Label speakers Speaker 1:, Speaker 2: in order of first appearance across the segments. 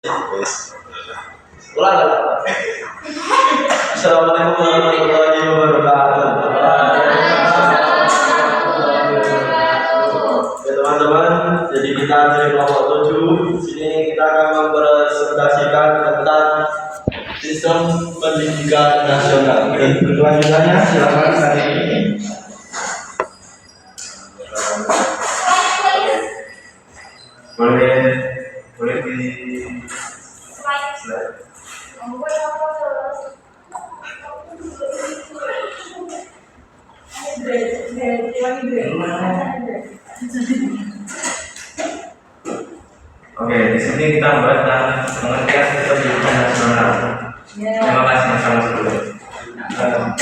Speaker 1: Yes. Ulang. Assalamualaikum warahmatullahi wabarakatuh. Ya teman-teman, jadi kita dari kelompok 7. Di sini kita akan mempresentasikan tentang sistem pendidikan nasional. Berkelanjutannya silakan hari ini. Boleh di slide. Oke, di sini kita membahas tentang pengertian sistem pendidikan nasional. Terima kasih sama sebelumnya.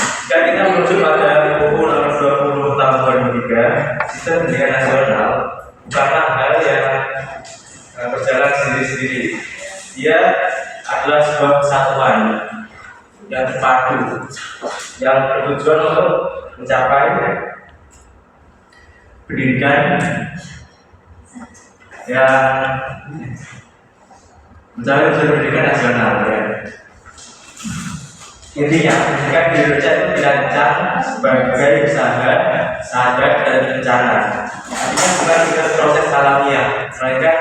Speaker 1: Jika kita merujuk pada buku nomor 20 tahun 2003, sistem pendidikan nasional bukanlah hal yang berjalan sendiri-sendiri. Dia adalah sebuah kesatuan yang terpadu, yang bertujuan untuk mencapai pendidikan yang mencapai pendidikan nasional. Ya. Intinya, pendidikan di Indonesia itu dirancang sebagai usaha, sadar dan rencana. Artinya bukan dengan proses alamiah, melainkan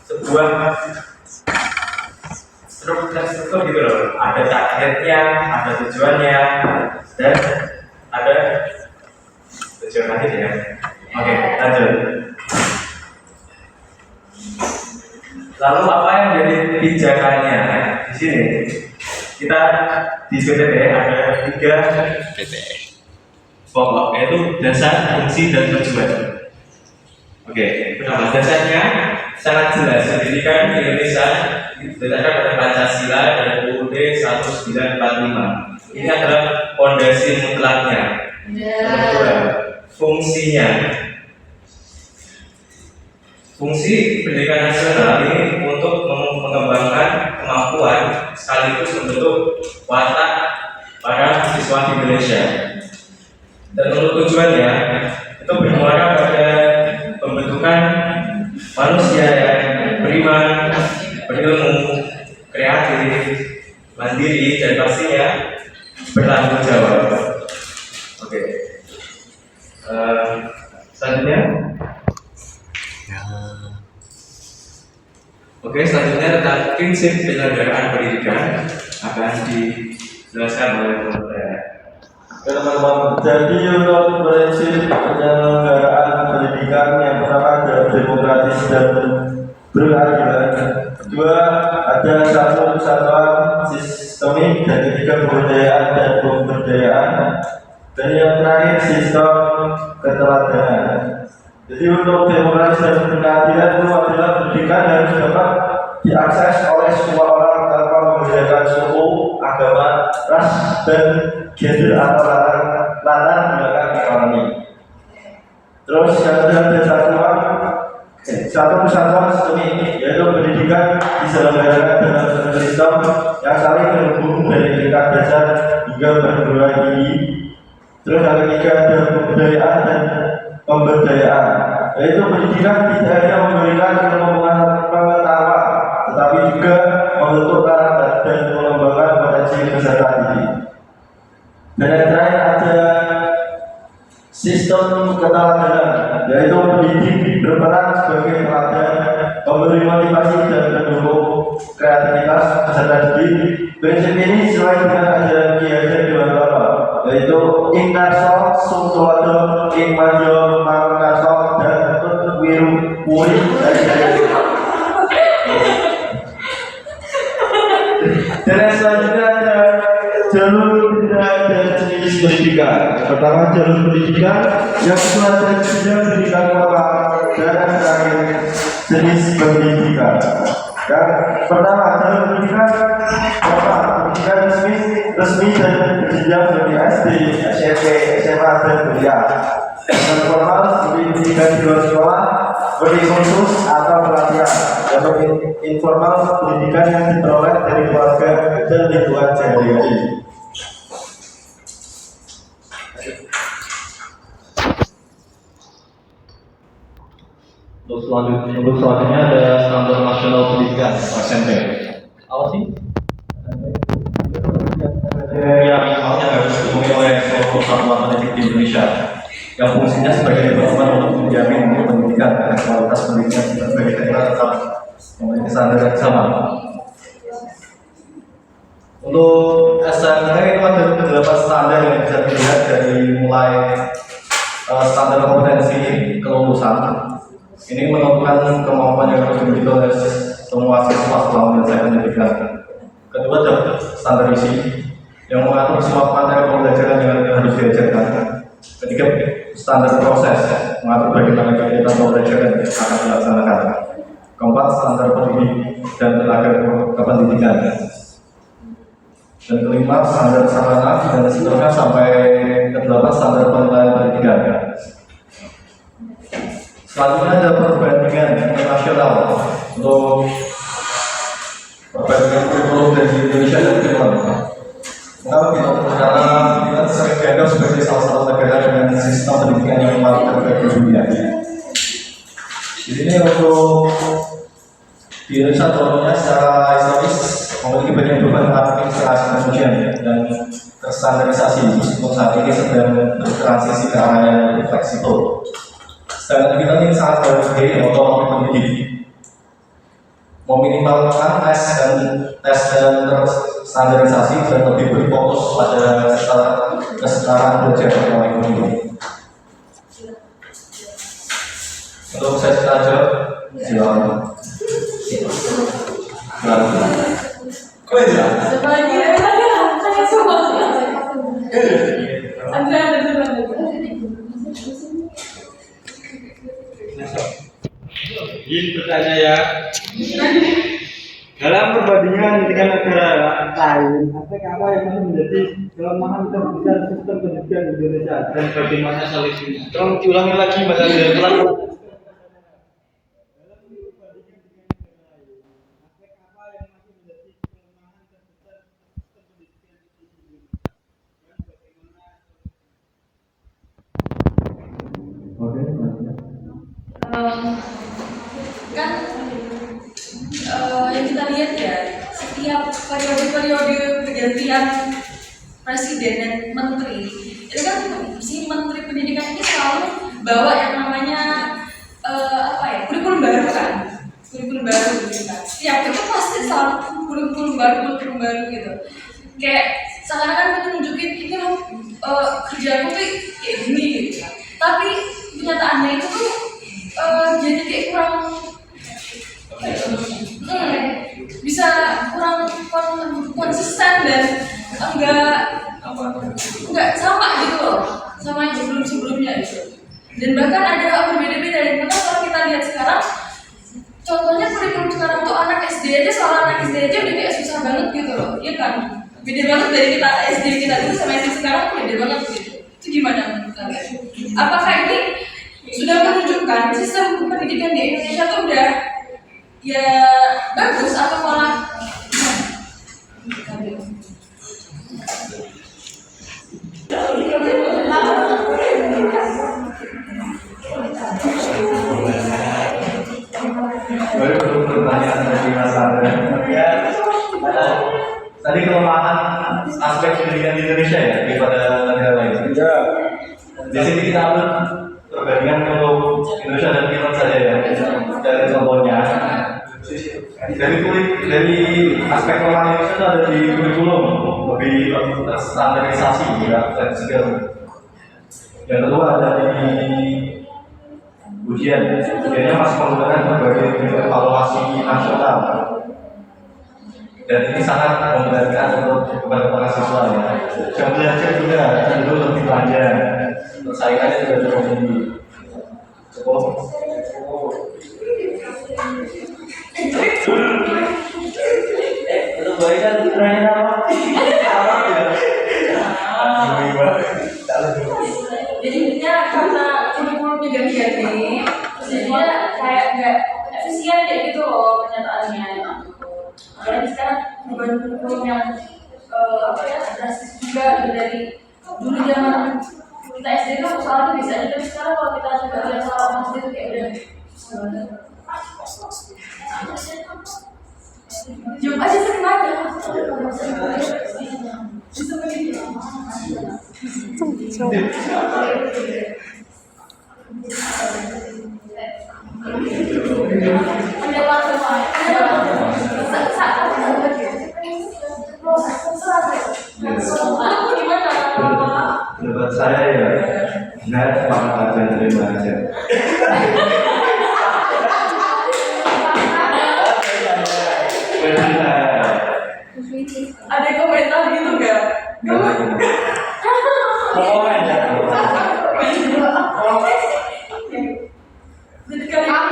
Speaker 1: sebuah struktur gitu loh. Ada targetnya, ada tujuannya, dan ada tujuan akhir ya. Oke, lanjut. Lalu apa yang jadi pijakannya? Di sini kita di PTP ada 3 pokok, yaitu dasar, fungsi, dan tujuan. Oke, pertama dasarnya sangat jelas. Pendidikan di Indonesia berdasarkan pada Pancasila dan UUD 1945. Ini adalah fondasi mutlaknya. Kedua, fungsinya. Fungsi pendidikan nasional ini untuk mengembangkan kemampuan sekaligus membentuk watak para siswa di Indonesia. Dan untuk tujuannya itu bermuara pada pembentukan manusia yang beriman, berilmu, kreatif, mandiri, dan pastinya bertanggung jawab. Oke. Selanjutnya. Oke, selanjutnya tentang prinsip penyelenggaraan pendidikan akan dijelaskan oleh pemerintah. Teman-teman, jadi untuk prinsip penyelenggaraan pendidikan yang pertama ada demokratis dan berkeadilan. Kedua, ada satu kesatuan sistemik, dan ketiga kebudayaan dan pemberdayaan. Dan yang terakhir sistem keteladanan. Jadi untuk demokrasi dan keadilan itu adalah pendidikan harus dapat diakses oleh semua orang tanpa membedakan suku, agama, ras, dan gender atau latar belakang ekonomi. Terus yang ada satu kesatuan sistem ini, yaitu pendidikan diselenggarakan dalam sistem yang saling terhubung dari tingkat dasar hingga perguruan tinggi. Terus yang ketiga ada kebudayaan dan pemberdayaan, yaitu pendidikan tidak hanya memberikan ilmu pengetahuan, tetapi juga membentuk karakter dan mengembangkan potensi peserta didik. Dan yang terakhir ada sistem keteladanan, yaitu pendidik berperan sebagai teladan, memberi motivasi dan mendukung kreativitas peserta didik. Prinsip ini sesuai dengan ajaran Ki Hajar Dewantara, yaitu ing karso sum tuladha, ing manjo mangarso, dan tut wiru puri dari. Dan selanjutnya ada jalur pendidikan dan jenis pendidikan. Pertama jalur pendidikan, yang kedua ada jenjang pendidikan formal, dan yang terakhir jenis pendidikan. Yang pertama jalur pendidikan formal, pendidikan resmi dan berjenjang dari SD, SMP, SMA, dan kuliah. Dan formal seperti pendidikan di luar sekolah, pendidikan khusus atau pelatihan. Dan informal pendidikan yang diperoleh dari keluarga dan lingkungan sehari-hari. Untuk selanjutnya ada standar nasional pendidikan SMP. Apa sih? Yang misalnya harus dipenuhi oleh seluruh satuan pendidik di Indonesia, yang fungsinya sebagai pedoman untuk menjamin pendidikan dan kualitas pendidikan sebagai daerah tetap memiliki standar yang sama. Untuk SNM itu ada beberapa standar yang bisa dilihat dari mulai standar kompetensi kelulusan. Ini menentukan kemampuan yang harus dimiliki oleh semua siswa selama menyelesaikan pendidikan. Kedua ada standar isi yang mengatur semua materi pembelajaran yang harus diajarkan. Ketiga, standar proses mengatur bagaimana kegiatan pembelajaran akan dilaksanakan. Keempat, standar pendidik dan tenaga kependidikan. Dan kelima, standar sarana dan seterusnya sampai ke-8 standar penilaian pendidikan. Selanjutnya ada perbandingan internasional untuk perbandingan kurikulum dari Indonesia dan Finland. Mengapa kita? Karena kita sering dianggap sebagai salah satu negara dengan sistem pendidikan yang paling terbaik di dunia. Di sini untuk di Indonesia contohnya secara historis memiliki banyak beban administrasi pengujian dan terstandarisasi, meskipun saat ini sedang bertransisi ke arah yang lebih fleksibel. Sedangkan kita ini sangat menghargai otonomi pendidik, meminimalkan tes dan terstandarisasi dan lebih berfokus pada kesetaraan belajar yang ekonomi. Untuk sesi aja, silakan. Kau aja.
Speaker 2: Ini bertanya ya. Dalam perbandingan dengan negara lain, apa yang masih menjadi kelemahan pendidikan sistem pendidikan Indonesia dan bagaimana solusinya?
Speaker 1: Tolong diulangi lagi Mas Andrea, pelan.
Speaker 3: Kan yang kita lihat ya, setiap periode-periode pergantian presiden dan menteri itu kan si menteri pendidikan ini selalu bawa yang namanya kurikulum baru kan, kurikulum baru gitu kan. Setiap itu pasti selalu kurikulum baru gitu. Kayak sekarang kan kita nunjukin ini loh kerjaku tuh kayak gini gitu kan. Tapi kenyataannya itu tuh jadi kayak kurang bisa kurang konsisten dan enggak sama gitu loh sama yang sebelumnya gitu. Dan bahkan ada berbeda-beda. Dan bahkan kalau kita lihat sekarang, contohnya kurikulum sekarang tuh anak SD aja, soal anak SD aja udah kayak susah banget gitu loh, iya kan? Beda banget dari kita SD kita dulu sama SD sekarang tuh beda banget gitu. Itu gimana menurut kalian? Apakah ini sudah menunjukkan sistem pendidikan di Indonesia tuh udah ya bagus atau malah
Speaker 1: Baru pertanyaan dari Mas Andrea. Tadi kelemahan aspek pendidikan di Indonesia ya daripada negara lain.
Speaker 2: Ya.
Speaker 1: Di sini kita ambil perbandingan untuk Indonesia dan Finland saja ya. Dari contohnya, dari aspek kelemahan Indonesia itu ada di kurikulum, lebih terstandarisasi, tidak fleksibel. Yang kedua ada di ujiannya masih menggunakan berbagai evaluasi nasional. Dan ini sangat memberatkan untuk kepada para siswa ya. Jam belajar juga cenderung lebih panjang, persaingannya juga cukup tinggi. Untuk baiknya terakhir apa?
Speaker 3: jadi intinya karena kurikulumnya ganti-ganti, jadinya kayak nggak efisien kayak gitu loh kenyataannya. Apalagi sekarang perubahan kurikulum yang drastis juga gitu. Dari dulu zaman kita SD kan soalnya bisa aja, tapi sekarang kalau kita coba lihat soal SD itu kayak udah Jawab aja sering aja.
Speaker 1: Menurut saya ya, benar semangat aja terima aja.
Speaker 3: Ada komentar gitu nggak?
Speaker 1: Ngomong aja.
Speaker 3: Jadi kalian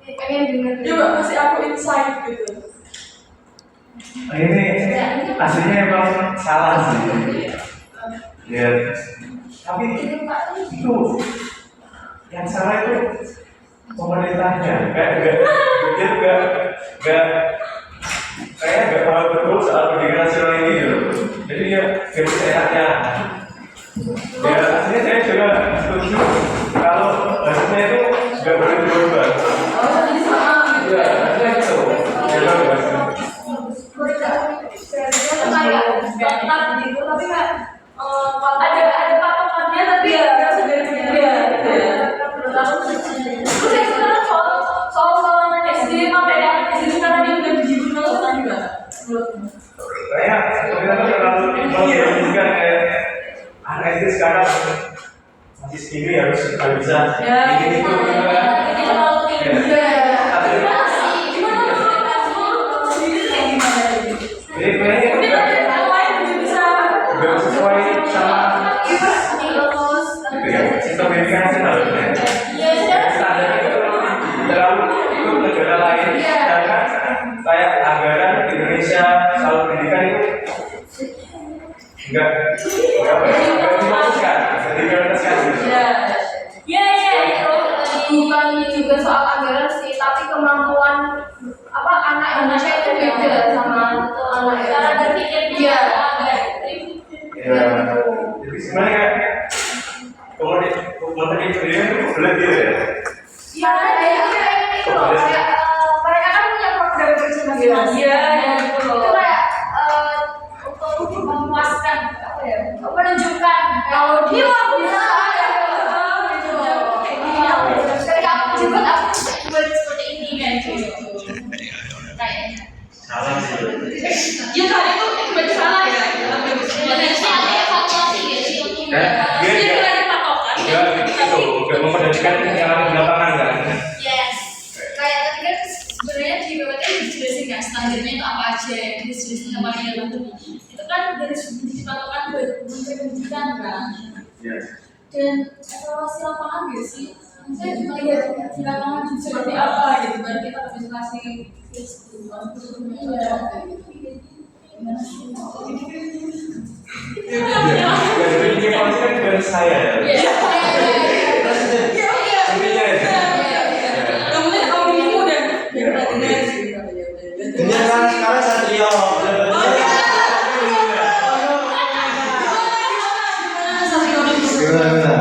Speaker 4: pengen denger
Speaker 3: coba kasih aku insight gitu.
Speaker 1: Ini aslinya emang salah sih. Ya, tapi itu yang salah itu pemerintahnya. Kayak nggak paham betul soal pendidikan nasional ini gitu. Jadi dia nggak bisa enaknya. Ya, aslinya saya juga setuju kalau harusnya itu nggak boleh diubah.
Speaker 3: Jadi sama gitu.
Speaker 1: Ya, harusnya itu. Ya, bagus.
Speaker 3: Ketat gitu, tapi nggak ada patokannya, tapi ya nggak sebenarnya. Terus yang sekarang soal anak SD, sampai SD sekarang dia udah biji banget kan juga.
Speaker 1: Kayak sebenarnya terlalu juga kayak anak SD sekarang masih segini harus bisa ini itu gitu kan.
Speaker 3: Ini terlalu tinggi ya. Gimana
Speaker 1: Jadi kayaknya nggak sesuai sama gitu ya sistem pendidikan nasional sebenarnya. Standar itu terlalu ikut negara lain, sedangkan kayak anggaran Indonesia soal pendidikan itu nggak difokuskan, nggak diprioritaskan gitu.
Speaker 4: bukan juga soal anggaran sih, tapi kemampuan apa anak Indonesia itu beda sama anak cara berpikirnya.
Speaker 1: Ya, jadi sebenarnya kayak komoditi pendidikan itu berat gitu ya.
Speaker 4: Ya, kayak itu loh, kayak mereka kan punya program kerja masing-masing. Itu kayak untuk memuaskan apa ya, menunjukkan kalau dia bisa gitu loh. Ketika aku juga aku buat seperti ini kan gitu. Kayaknya.
Speaker 1: Salah sih.
Speaker 3: Ya tadi itu berarti salah ya.
Speaker 4: Indonesia ada evaluasi ya sih untuk
Speaker 3: Dia ada patokan.
Speaker 1: Ya, itu nggak memperhatikan yang ada di lapangan kan.
Speaker 4: yes. Kayak tadi kan sebenarnya di BPT dijelasin kan standarnya itu apa aja, dijelasin sama dia itu kan dari segi patokan Menteri Pendidikan kan.
Speaker 1: Ya.
Speaker 4: Dan evaluasi lapangan gak sih? Saya cuma lihat di lapangan seperti apa gitu, baru kita bisa kasih
Speaker 1: Jadi ini pasti kan dari saya ya. Intinya ya.
Speaker 3: Kemudian opinimu dan
Speaker 2: Ini kan sekarang Satrio. Gimana?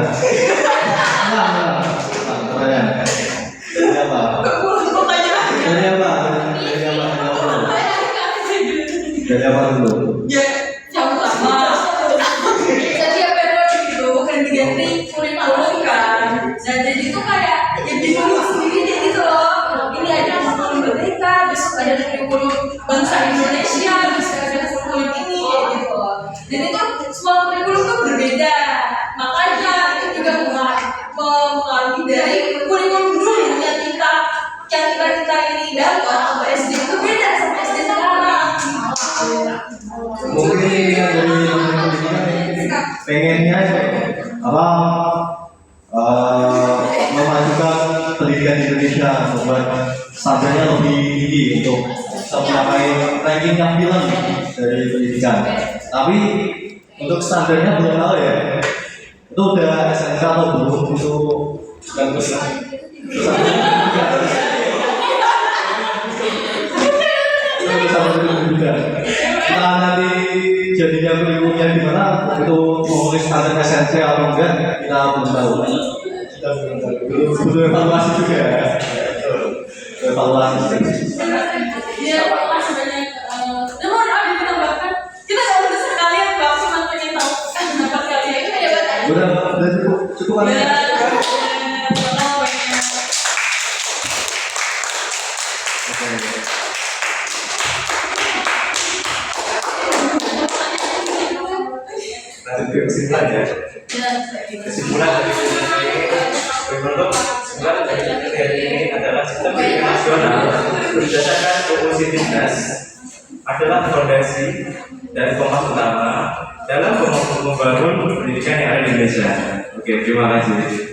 Speaker 2: Dari apa dulu?
Speaker 3: ya yang pertama setiap periode gitu bukan diganti kurikulum kan, dan jadi itu kayak ya bingung sendiri gitu loh. Ini ada kurikulum merdeka, besok ada kurikulum bangsa Indonesia, besok ada kurikulum ini ya gitu loh. Dan itu semua kurikulum tuh berbeda, makanya itu juga mempengaruhi dari kurikulum dulu yang kita ini dapat sama SD itu beda sama SD sekarang.
Speaker 2: Mungkin ini yang dari pengennya apa memajukan pendidikan di Indonesia membuat standarnya lebih tinggi untuk bisa mencapai ranking yang bilang dari pendidikan. Tapi untuk standarnya belum tahu ya. Itu udah SMK atau belum itu dan terus nah, nanti jadinya kurikulumnya gimana itu memenuhi standar SNC atau enggak kita belum tahu. butuh evaluasi juga ya. Evaluasi.
Speaker 3: Iya, makasih banyak. Dan mau ada ditambahkan, kita nggak boleh sekalian Mbak, cuma pengen tahu pendapat kalian.
Speaker 4: Itu ya buat
Speaker 2: Udah cukup kan?
Speaker 3: Ya,
Speaker 1: Lanjut ke kesimpulan ya. Kesimpulan dari film ini, menurut kesimpulan dari film ini adalah sistem pendidikan nasional berdasarkan inklusivitas adalah fondasi dan kompas utama dalam membangun pendidikan yang ada di Indonesia. Oke, terima kasih.